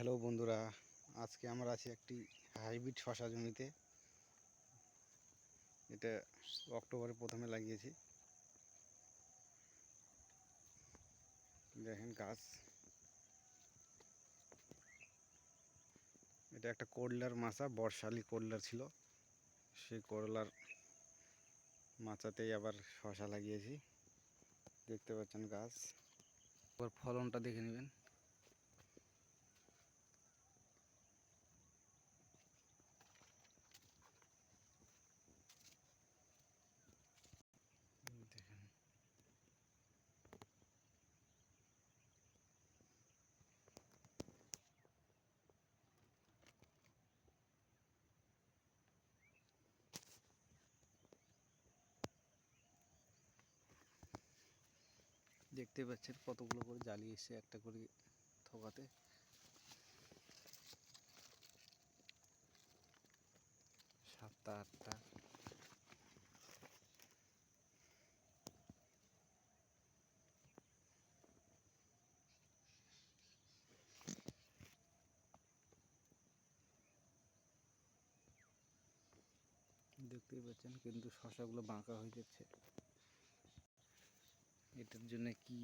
Hello বন্ধুরা, আজকে আমরা আছি একটি হাইব্রিড শশা জমিতে। এটা অক্টোবরে প্রথমে লাগিয়েছি। দেখেন গাছ, এটা একটা করলার মাচা, বর্ষালি করলার ছিল, সেই করলার মাচাতেই আবার শশা লাগিয়েছি। দেখতে পাচ্ছেন গাছ, এবার ফলনটা দেখে নেবেন। দেখেন দেখতে পাচ্ছেন কতগুলো করে জালি এসে একটা করে থোকাতে। সাতটা আটটা। দেখতেই পাচ্ছেন, কিন্তু শশাগুলো বাঁকা হয়ে যাচ্ছে। এটার জন্য কি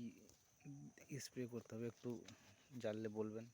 স্প্রে করতে হবে একটু জানলে বলবেন।